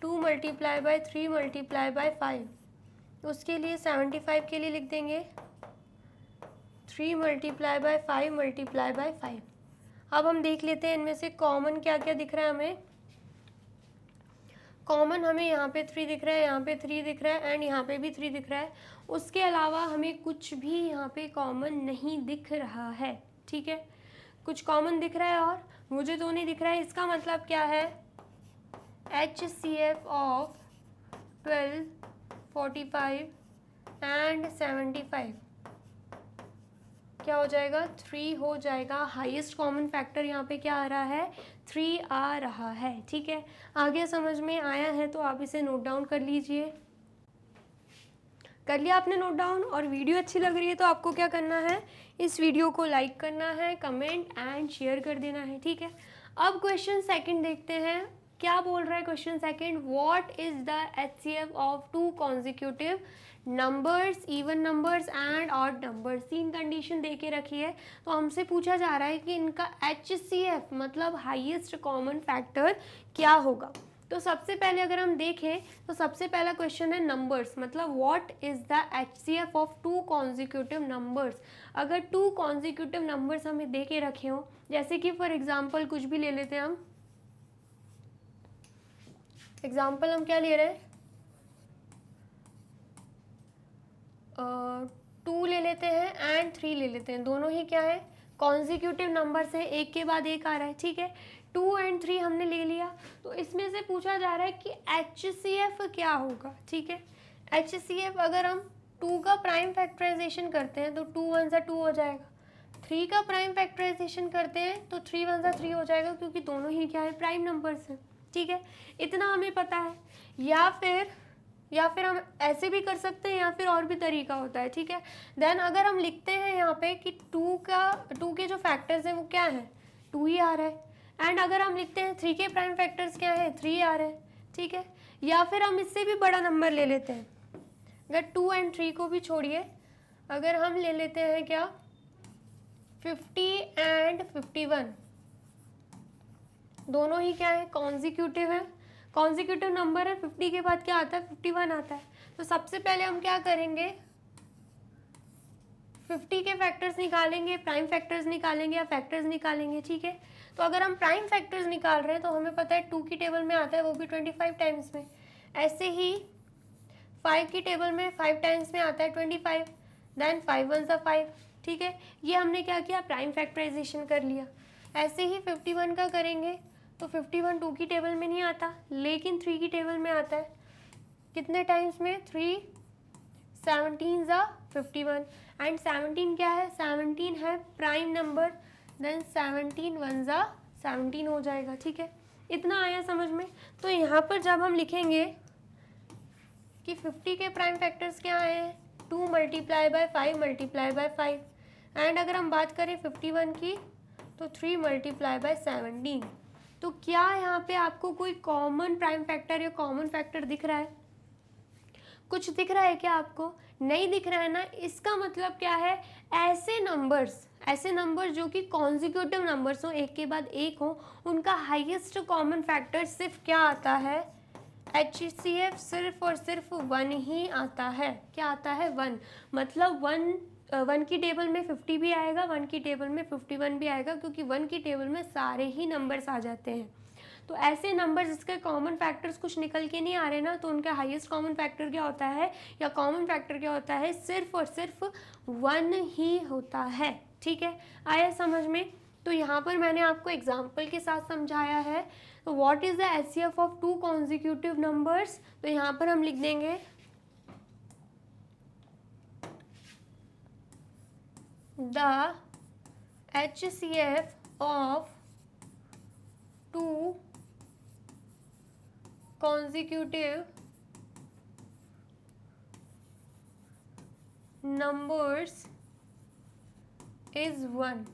2 मल्टीप्लाई बाय 3 मल्टीप्लाई बाय 5। उसके लिए 75 के लिए लिख देंगे 3 मल्टीप्लाई बाय 5 मल्टीप्लाई बाय 5। अब हम देख लेते हैं इनमें से कॉमन क्या क्या दिख रहा है हमें। कॉमन हमें यहाँ पे 3 दिख रहा है, यहाँ पे 3 दिख रहा है एंड यहाँ पे भी 3 दिख रहा है। उसके अलावा हमें कुछ भी यहाँ पे कॉमन नहीं दिख रहा है। ठीक है, कुछ कॉमन दिख रहा है और मुझे तो नहीं दिख रहा है। इसका मतलब क्या है? HCF ऑफ 12 45 एंड 75 क्या हो जाएगा? 3 हो जाएगा। हाईएस्ट कॉमन फैक्टर यहाँ पे क्या आ रहा है? 3 आ रहा है। ठीक है, आगे समझ में आया है तो आप इसे नोट डाउन कर लीजिए। कर लिया आपने नोट डाउन? और वीडियो अच्छी लग रही है तो आपको क्या करना है? इस वीडियो को लाइक करना है, कमेंट एंड शेयर कर देना है। ठीक है, अब क्वेश्चन सेकंड देखते हैं। क्या बोल रहा है question second? What is the HCF of 2 consecutive numbers, even numbers and odd numbers. 3 condition दे के रखी है, तो हमसे पूछा जा रहा है कि इनका HCF मतलब हाईएस्ट कॉमन फैक्टर क्या होगा। तो सबसे पहले अगर हम देखें तो सबसे पहला क्वेश्चन है नंबर्स, मतलब what is the HCF of two consecutive numbers. अगर टू कॉन्जिक्यूटिव नंबर्स हमें दे के रखे हों, जैसे कि फॉर एग्जांपल कुछ भी ले लेते हैं हम, एग्जांपल हम क्या ले रहे हैं, 2 ले लेते हैं एंड 3 ले लेते हैं, दोनों ही क्या है कॉन्जिक्यूटिव नंबर्स है, एक के बाद एक आ रहा है, ठीक है। 2 एंड 3 हमने ले लिया, तो इसमें से पूछा जा रहा है कि HCF क्या होगा, ठीक है। HCF अगर हम 2 का प्राइम फैक्टराइजेशन करते हैं तो 2 1 2 हो जाएगा, 3 का प्राइम फैक्टराइजेशन करते हैं तो 3 1 3 हो जाएगा, क्योंकि दोनों ही क्या है प्राइम नंबर्स हैं, ठीक है। इतना हमें पता है। या फिर हम ऐसे भी कर सकते हैं, या फिर और भी तरीका होता है, ठीक है। देन अगर हम लिखते हैं यहाँ पे कि 2 के जो फैक्टर्स हैं वो क्या है, 2 ही आ रहा है। एंड अगर हम लिखते हैं 3 के प्राइम फैक्टर्स क्या है, 3 आ रहे हैं, ठीक है। या फिर हम इससे भी बड़ा नंबर ले लेते हैं, अगर 2 एंड 3 को भी छोड़िए, अगर हम ले लेते हैं क्या 50 एंड 51, दोनों ही क्या है कॉन्जिक्यूटिव है, कॉन्जिक्यूटिव नंबर है। 50 के बाद क्या आता है 51 आता है। तो सबसे पहले हम क्या करेंगे 50 के फैक्टर्स निकालेंगे, प्राइम फैक्टर्स निकालेंगे या फैक्टर्स निकालेंगे, ठीक है। तो अगर हम प्राइम फैक्टर्स निकाल रहे हैं तो हमें पता है 2 की टेबल में आता है, वो भी 25 टाइम्स में। ऐसे ही 5 की टेबल में 5 टाइम्स में आता है 25, देन 5 1 5, ठीक है। ये हमने क्या किया प्राइम फैक्टराइजेशन कर लिया। ऐसे ही 51 का करेंगे तो 51 2 की टेबल में नहीं आता, लेकिन 3 की टेबल में आता है, कितने टाइम्स में 3 17 ज़ा 51, एंड 17 क्या है 17 है प्राइम नंबर, देन 17 1 ज़ा 17 हो जाएगा, ठीक है। इतना आया समझ में। तो यहाँ पर जब हम लिखेंगे कि 50 के प्राइम फैक्टर्स क्या आए हैं 2 multiply bye 5 multiply by 5, and अगर हम बात करें 51 की तो 3 मल्टीप्लाई बाय 17। तो क्या यहाँ पे आपको कोई कॉमन प्राइम फैक्टर या कॉमन फैक्टर दिख रहा है, कुछ दिख रहा है क्या आपको, नहीं दिख रहा है ना। इसका मतलब क्या है ऐसे नंबर्स जो कि कॉन्जिक्यूटिव नंबर्स हो, एक के बाद एक हो, उनका हाईएस्ट कॉमन फैक्टर सिर्फ क्या आता है HCF सिर्फ और सिर्फ 1 ही आता है। क्या आता है 1, मतलब 1 की टेबल में 50 भी आएगा, 1 की टेबल में 51 भी आएगा, क्योंकि 1 की टेबल में सारे ही नंबर्स आ जाते हैं। तो ऐसे नंबर्स जिसके कॉमन फैक्टर्स कुछ निकल के नहीं आ रहे ना, तो उनका हाईएस्ट कॉमन फैक्टर क्या होता है या कॉमन फैक्टर क्या होता है सिर्फ और सिर्फ 1 ही होता है, ठीक है। आया समझ में। तो यहाँ पर मैंने आपको एग्जाम्पल के साथ समझाया है। तो what is the HCF of two consecutive numbers, तो यहाँ पर हम लिख देंगे the HCF of two consecutive numbers is 1।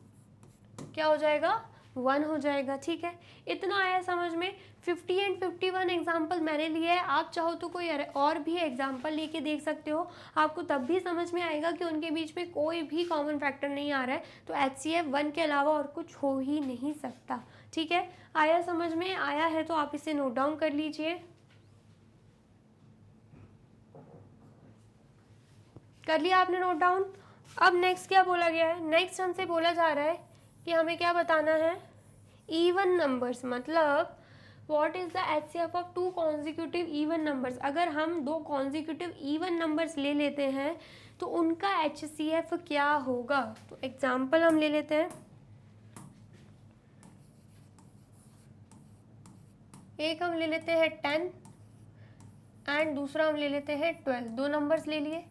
क्या हो जाएगा 1 हो जाएगा, ठीक है। इतना आया समझ में। 50 एंड 51 एग्जाम्पल मैंने लिए है, आप चाहो तो कोई और भी एग्जाम्पल लेके देख सकते हो, आपको तब भी समझ में आएगा कि उनके बीच में कोई भी कॉमन फैक्टर नहीं आ रहा है। तो HCF 1 के अलावा और कुछ हो ही नहीं सकता, ठीक है। आया समझ में, आया है तो आप इसे नोट डाउन कर लीजिए। कर लिया आपने नोट डाउन। अब नेक्स्ट क्या बोला गया है, नेक्स्ट हमसे बोला जा रहा है कि हमें क्या बताना है इवन नंबर्स, मतलब what is the HCF of two consecutive even numbers. अगर हम 2 कॉन्जिक्यूटिव इवन नंबर्स ले लेते हैं तो उनका HCF क्या होगा। तो एग्जाम्पल हम ले लेते हैं, एक हम ले लेते हैं 10 एंड दूसरा हम ले लेते हैं 12, 2 नंबर्स ले लिए।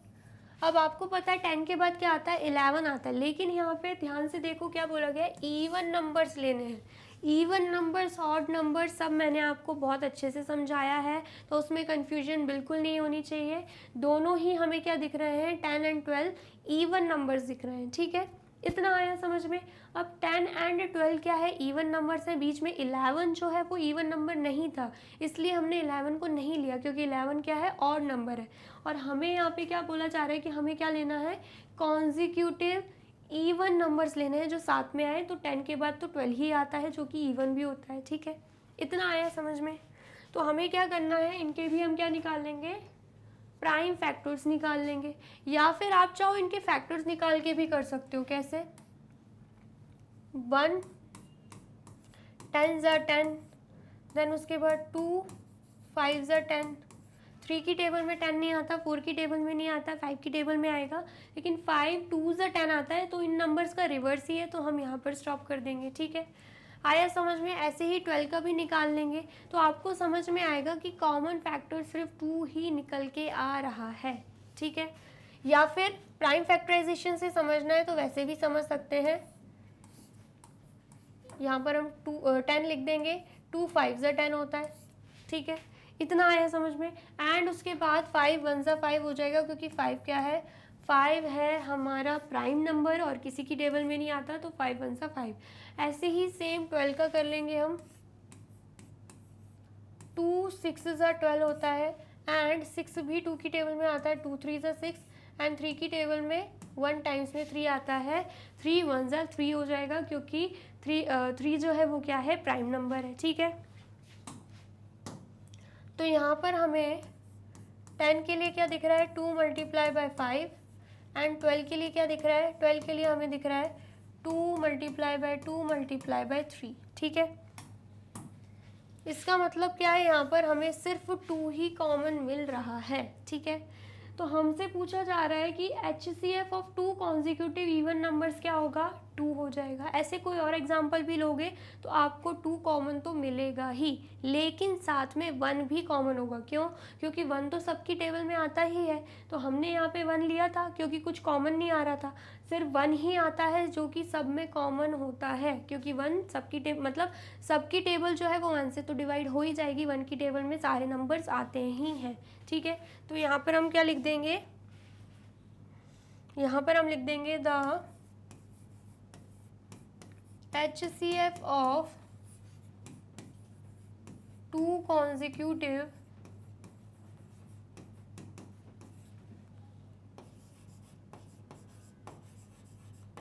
अब आपको पता है 10 के बाद क्या आता है 11 आता है, लेकिन यहाँ पे ध्यान से देखो क्या बोला गया है इवन नंबर्स लेने हैं। इवन नंबर्स ऑड नंबर्स सब मैंने आपको बहुत अच्छे से समझाया है, तो उसमें कन्फ्यूजन बिल्कुल नहीं होनी चाहिए। दोनों ही हमें क्या दिख रहे हैं 10 एंड 12 इवन नंबर्स दिख रहे हैं, ठीक है। इतना आया समझ में। अब 10 एंड 12 क्या है इवन नंबर्स हैं, बीच में 11 जो है वो इवन नंबर नहीं था, इसलिए हमने 11 को नहीं लिया, क्योंकि 11 क्या है ऑड नंबर है। और हमें यहाँ पे क्या बोला जा रहा है कि हमें क्या लेना है कॉन्जिक्यूटिव इवन नंबर्स लेने हैं जो साथ में आए। तो 10 के बाद तो 12 ही आता है जो कि इवन भी होता है, ठीक है। इतना आया समझ में। तो हमें क्या करना है, इनके भी हम क्या निकाल लेंगे, प्राइम फैक्टर्स निकाल लेंगे, या फिर आप चाहो इनके फैक्टर्स निकाल के भी कर सकते हो। कैसे, 1 10 ज़ा 10, देन उसके बाद 2 5 ज़ा 10। 3 की टेबल में 10 नहीं आता, 4 की टेबल में नहीं आता, 5 की टेबल में आएगा, लेकिन 5 2 ज़ा 10 आता है, तो इन नंबर्स का रिवर्स ही है, तो हम यहाँ पर स्टॉप कर देंगे। ठीक है, आया समझ में। ऐसे ही 12 का भी निकाल लेंगे, तो आपको समझ में आएगा कि कॉमन फैक्टर सिर्फ 2 ही निकल के आ रहा है। ठीक है, या फिर प्राइम फैक्टराइजेशन से समझना है तो वैसे भी समझ सकते हैं। यहाँ पर हम 10 लिख देंगे, 2 5 ज़ा 10 होता है। ठीक है, इतना आया समझ में। एंड उसके बाद 5 1 ज़ा 5 हो जाएगा, क्योंकि 5 क्या है, 5 है हमारा प्राइम नंबर और किसी की टेबल में नहीं आता, तो 5 1 ज़ा 5। ऐसे ही सेम 12 का कर लेंगे हम, 2 6 ज़ा 12 होता है, एंड 6 भी 2 की टेबल में आता है, 2 3 ज़ा 6, एंड 3 की टेबल में 1 टाइम्स में 3 आता है, 3 1 ज़ा 3 हो जाएगा, क्योंकि 3 जो है वो क्या है, प्राइम नंबर है। ठीक है, तो यहाँ पर हमें 10 के लिए क्या दिख रहा है, 2 मल्टीप्लाई बाय 5, एंड 12 के लिए क्या दिख रहा है, 12 के लिए हमें दिख रहा है 2 मल्टीप्लाई बाय 2 मल्टीप्लाई बाय 3। ठीक है, इसका मतलब क्या है, यहाँ पर हमें सिर्फ 2 ही कॉमन मिल रहा है। ठीक है, तो हमसे पूछा जा रहा है कि HCF of 2 consecutive even numbers क्या होगा, 2 हो जाएगा। ऐसे कोई और एग्जांपल भी लोगे तो आपको 2 कॉमन तो मिलेगा ही, लेकिन साथ में 1 भी कॉमन होगा। क्यों, क्योंकि 1 तो सबकी टेबल में आता ही है, तो हमने यहाँ पे 1 लिया था क्योंकि कुछ कॉमन नहीं आ रहा था। सिर्फ 1 ही आता है जो कि सब में कॉमन होता है, क्योंकि 1 सबकी मतलब सबकी टेबल जो है वो 1 से तो डिवाइड हो ही जाएगी, 1 की टेबल में सारे नंबर्स आते ही हैं। ठीक है, तो यहाँ पर हम क्या लिख देंगे, यहाँ पर हम लिख देंगे the HCF of 2 consecutive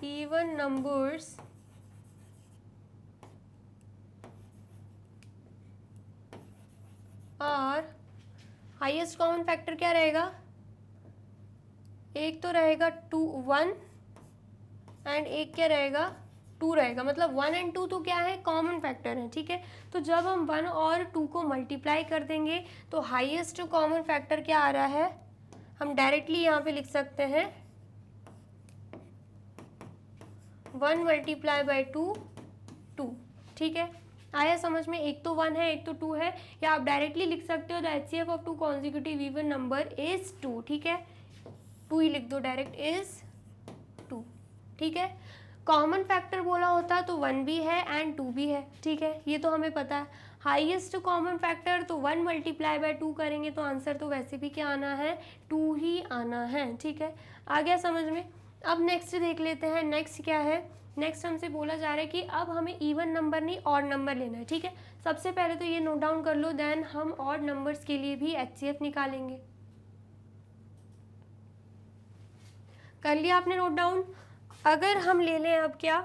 even numbers और हाईएस्ट कॉमन फैक्टर क्या रहेगा, एक तो रहेगा 1 एंड एक क्या रहेगा, 2 रहेगा। मतलब 1 एंड 2 तो क्या है, कॉमन फैक्टर है। ठीक है, तो जब हम 1 और 2 को मल्टीप्लाई कर देंगे तो हाईएस्ट कॉमन फैक्टर क्या आ रहा है, हम डायरेक्टली यहाँ पे लिख सकते हैं 1 मल्टीप्लाई बाई 2 2। ठीक है, आया समझ में। एक तो 1 है, एक तो 2 है, या आप डायरेक्टली लिख सकते हो the HCF of 2 consecutive even number is 2। ठीक है, 2 ही लिख दो डायरेक्ट, इज 2। ठीक है, कॉमन फैक्टर बोला होता तो 1 भी है एंड 2 भी है। ठीक है, ये तो हमें पता है। हाईएस्ट कॉमन फैक्टर तो 1 मल्टीप्लाई बाय 2 करेंगे तो आंसर तो वैसे भी क्या आना है, 2 ही आना है। ठीक है, आ गया समझ में। अब नेक्स्ट देख लेते हैं, नेक्स्ट क्या है। नेक्स्ट हमसे बोला जा रहा है कि अब हमें इवन नंबर नहीं ऑड नंबर लेना है। ठीक है, सबसे पहले तो ये नोट डाउन कर लो, देन हम ऑड नंबर्स के लिए भी HCF निकालेंगे। कर लिया आपने नोट डाउन। अगर हम ले लें अब क्या,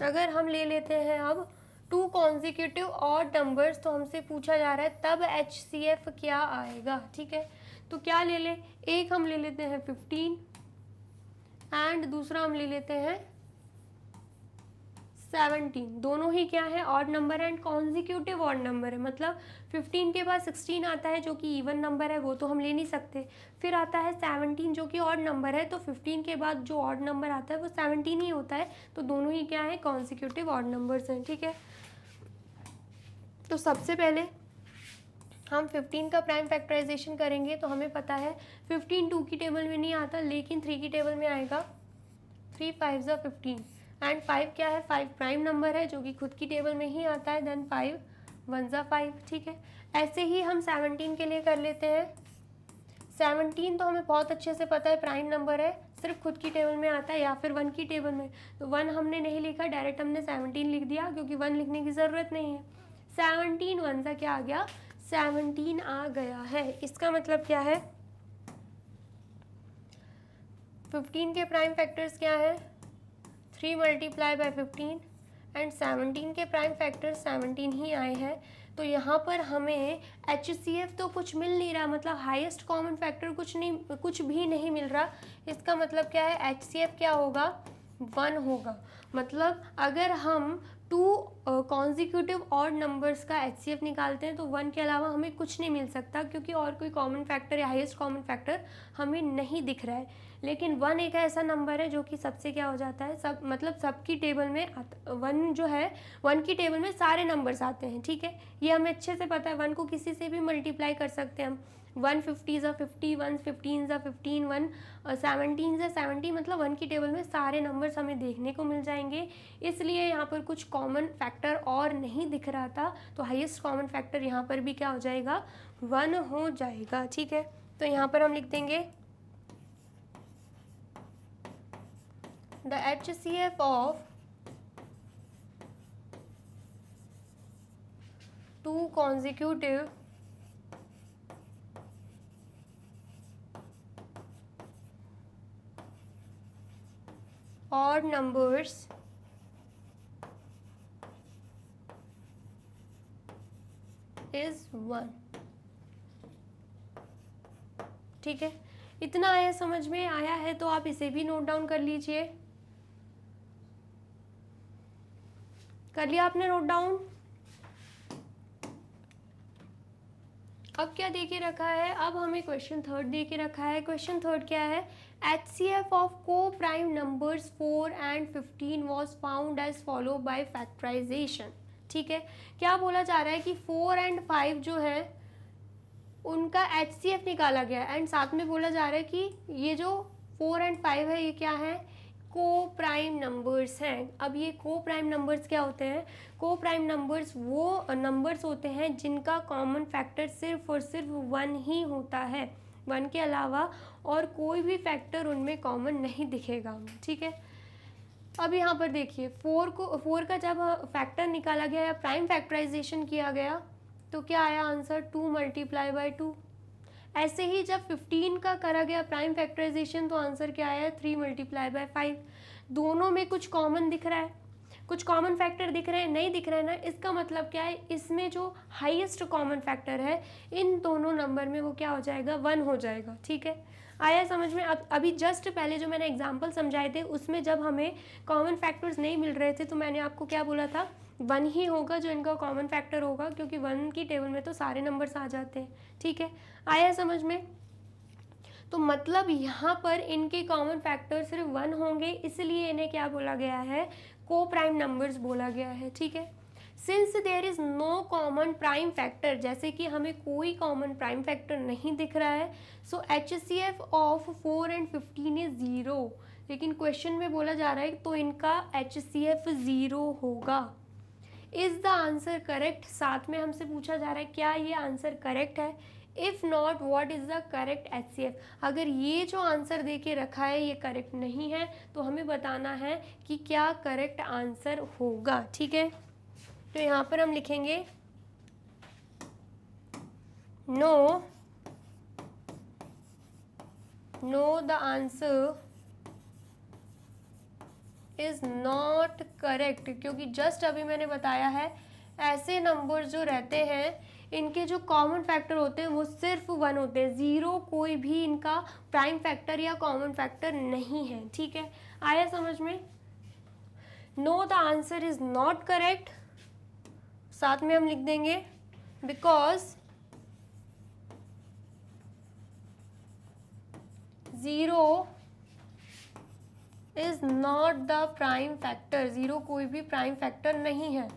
अगर हम ले लेते हैं अब 2 कॉन्जिक्यूटिव ऑड नंबर्स, तो हमसे पूछा जा रहा है तब HCF क्या आएगा। ठीक है, तो क्या ले लें, एक हम ले लेते हैं 15 एंड दूसरा हम ले लेते हैं 17। दोनों ही क्या है, odd number and consecutive odd number है। मतलब 15 के बाद 16 आता है जो कि इवन नंबर है, वो तो हम ले नहीं सकते। फिर आता है 17 जो कि ऑड नंबर है, तो 15 के बाद जो ऑड नंबर आता है वो 17 ही होता है। तो दोनों ही क्या है, कॉन्जिक्यूटिव ऑड नंबर्स हैं। ठीक है, तो सबसे पहले हम 15 का प्राइम फैक्टराइजेशन करेंगे, तो हमें पता है 15 2 की टेबल में नहीं आता, लेकिन 3 की टेबल में आएगा। 3 5 ज़ा 15 एंड 5 क्या है, 5 प्राइम नंबर है जो कि खुद की टेबल में ही आता है, देन 5 1 ज़ा 5। ठीक है, ऐसे ही हम 17 के लिए कर लेते हैं। 17 तो हमें बहुत अच्छे से पता है प्राइम नंबर है, सिर्फ खुद की टेबल में आता है या फिर 1 की टेबल में। तो 1 हमने नहीं लिखा, डायरेक्ट हमने 17 लिख दिया, क्योंकि 1 लिखने की ज़रूरत नहीं है। 17 1 ज़ा क्या आ गया, 17 आ गया है। इसका मतलब क्या है, 15 के प्राइम फैक्टर्स क्या है, 3 मल्टीप्लाई बाय 15 एंड 17 के प्राइम फैक्टर्स 17 ही आए हैं। तो यहाँ पर हमें HCF तो कुछ मिल नहीं रहा, मतलब हाईएस्ट कॉमन फैक्टर कुछ भी नहीं मिल रहा। इसका मतलब क्या है, HCF क्या होगा, 1 होगा। मतलब अगर हम 2 कॉन्जिक्यूटिव ऑड नंबर्स का HCF निकालते हैं तो 1 के अलावा हमें कुछ नहीं मिल सकता, क्योंकि और कोई कॉमन फैक्टर या हाईएस्ट कॉमन फैक्टर हमें नहीं दिख रहा है। लेकिन 1 एक ऐसा नंबर है जो कि सबसे क्या हो जाता है, सब मतलब सबकी टेबल में 1 जो है 1 की टेबल में सारे नंबर्स आते हैं, ठीक है। ये हमें अच्छे से पता है, 1 को किसी से भी मल्टीप्लाई कर सकते हैं हम। 1 50 ज़ा 50, 1 15 ज़ा 15, 1 17 ज़ा 70, मतलब 1 की टेबल में सारे नंबर्स हमें देखने को मिल जाएंगे। इसलिए यहाँ पर कुछ कॉमन फैक्टर और नहीं दिख रहा था, तो हाईएस्ट कॉमन फैक्टर यहाँ पर भी क्या हो जाएगा, 1 हो जाएगा, ठीक है। तो यहाँ पर हम लिख देंगे the HCF of 2 consecutive odd numbers is 1, ठीक है। इतना आया, समझ में आया है तो आप इसे भी नोट डाउन कर लीजिए। कर लिया आपने नोट डाउन? अब क्या दे के रखा है, अब हमें क्वेश्चन 3 दे के रखा है। क्वेश्चन 3 क्या है, HCF of coprime numbers 4 and 15 was found as follow by factorization, ठीक है। क्या बोला जा रहा है कि 4 and 5 जो है उनका HCF निकाला गया, एंड साथ में बोला जा रहा है कि ये जो 4 and 5 है ये क्या है, को प्राइम नंबर्स हैं। अब ये को प्राइम नंबर्स क्या होते हैं, को प्राइम नंबर्स वो नंबर्स होते हैं जिनका कॉमन फैक्टर सिर्फ और सिर्फ 1 ही होता है, 1 के अलावा और कोई भी फैक्टर उनमें कॉमन नहीं दिखेगा, ठीक है। अब यहाँ पर देखिए 4 का जब फैक्टर निकाला गया या प्राइम फैक्टराइजेशन किया गया तो क्या आया आंसर, 2 मल्टीप्लाई बाय 2। ऐसे ही जब 15 का करा गया प्राइम फैक्टराइजेशन तो आंसर क्या आया, 3 मल्टीप्लाई बाय 5। दोनों में कुछ कॉमन दिख रहा है, कुछ कॉमन फैक्टर दिख रहे हैं, नहीं दिख रहे हैं ना, इसका मतलब क्या है, इसमें जो हाईएस्ट कॉमन फैक्टर है इन दोनों नंबर में वो क्या हो जाएगा, 1 हो जाएगा, ठीक है। आया समझ में? अब अभी जस्ट पहले जो मैंने एग्जाम्पल समझाए थे उसमें जब हमें कॉमन फैक्टर्स नहीं मिल रहे थे तो मैंने आपको क्या बोला था, 1 ही होगा जो इनका कॉमन फैक्टर होगा, क्योंकि 1 की टेबल में तो सारे नंबर्स आ जाते हैं, ठीक है। आया समझ में? तो मतलब यहाँ पर इनके कॉमन फैक्टर सिर्फ 1 होंगे, इसलिए इन्हें क्या बोला गया है, को प्राइम नंबर्स बोला गया है, ठीक है। Since there is no common prime factor, जैसे कि हमें कोई कॉमन प्राइम फैक्टर नहीं दिख रहा है, सो HCF ऑफ 4 and 15 इज 0। लेकिन क्वेश्चन में बोला जा रहा है तो इनका HCF 0 होगा। इज द आंसर करेक्ट, साथ में हमसे पूछा जा रहा है क्या ये आंसर करेक्ट है। If not what is the correct HCF, अगर ये जो आंसर दे के रखा है ये करेक्ट नहीं है तो हमें बताना है कि क्या करेक्ट आंसर होगा, ठीक है। तो यहाँ पर हम लिखेंगे know the answer is not correct, क्योंकि जस्ट अभी मैंने बताया है ऐसे नंबर जो रहते हैं इनके जो कॉमन फैक्टर होते हैं वो सिर्फ 1 होते हैं, 0 कोई भी इनका प्राइम फैक्टर या कॉमन फैक्टर नहीं है, ठीक है। आया समझ में? Know the answer is not correct, साथ में हम लिख देंगे because 0 is not the prime factor, 0 कोई भी प्राइम फैक्टर नहीं है।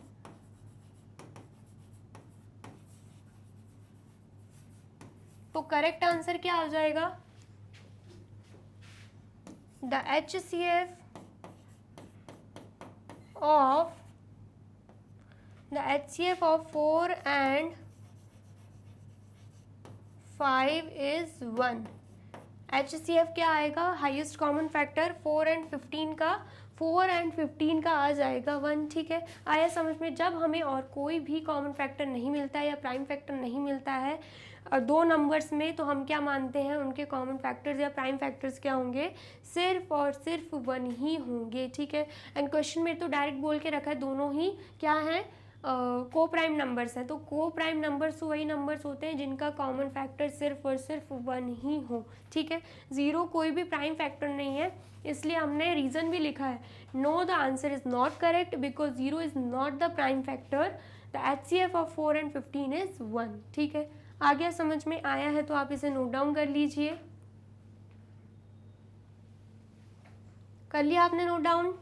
तो करेक्ट आंसर क्या हो जाएगा, the HCF of 4 and 5 is 1। HCF क्या आएगा, हाईएस्ट कॉमन फैक्टर 4 and 15 का, 4 and 15 का आ जाएगा 1, ठीक है। आया समझ में? जब हमें और कोई भी कॉमन फैक्टर नहीं मिलता है या प्राइम फैक्टर नहीं मिलता है दो नंबर्स में, तो हम क्या मानते हैं, उनके कॉमन फैक्टर्स या प्राइम फैक्टर्स क्या होंगे, सिर्फ और सिर्फ 1 ही होंगे, ठीक है। एंड क्वेश्चन में तो डायरेक्ट बोल के रखा है दोनों ही क्या है, को प्राइम नंबर्स हैं, तो को प्राइम नंबर्स वही नंबर्स होते हैं जिनका कॉमन फैक्टर सिर्फ और सिर्फ 1 ही हो, ठीक है। 0 कोई भी प्राइम फैक्टर नहीं है, इसलिए हमने रीज़न भी लिखा है, know the answer is not correct because 0 is not the prime factor, the HCF of 4 and 15 is 1, ठीक है। आ गया, समझ में आया है तो आप इसे नोट डाउन कर लीजिए। कर लिया आपने नोट डाउन?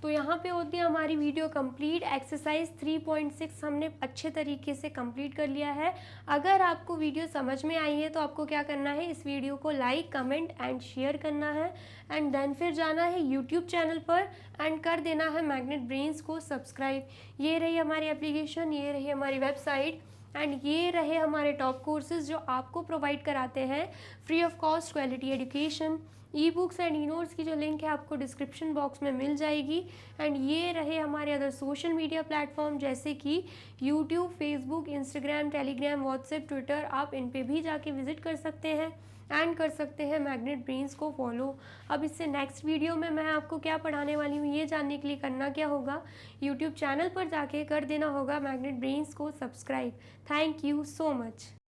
तो यहाँ पे होती है हमारी वीडियो कंप्लीट। एक्सरसाइज 3.6 हमने अच्छे तरीके से कंप्लीट कर लिया है। अगर आपको वीडियो समझ में आई है तो आपको क्या करना है, इस वीडियो को लाइक, कमेंट एंड शेयर करना है एंड देन फिर जाना है यूट्यूब चैनल पर एंड कर देना है मैग्नेट ब्रेन्स को सब्सक्राइब। ये रही हमारी एप्लीकेशन, ये रही हमारी वेबसाइट एंड ये रहे हमारे टॉप कोर्सेज जो आपको प्रोवाइड कराते हैं free of cost quality education. E books and e notes की जो लिंक है आपको डिस्क्रिप्शन बॉक्स में मिल जाएगी एंड ये रहे हमारे अदर सोशल मीडिया प्लेटफॉर्म जैसे कि YouTube, Facebook, Instagram, Telegram, WhatsApp, Twitter. आप इन पे भी जाके विजिट कर सकते हैं एंड कर सकते हैं मैग्नेट ब्रेन्स को फॉलो। अब इससे नेक्स्ट वीडियो में मैं आपको क्या पढ़ाने वाली हूँ ये जानने के लिए करना क्या होगा, यूट्यूब चैनल पर जाके कर देना होगा मैग्नेट ब्रेन्स को subscribe. Thank you so much.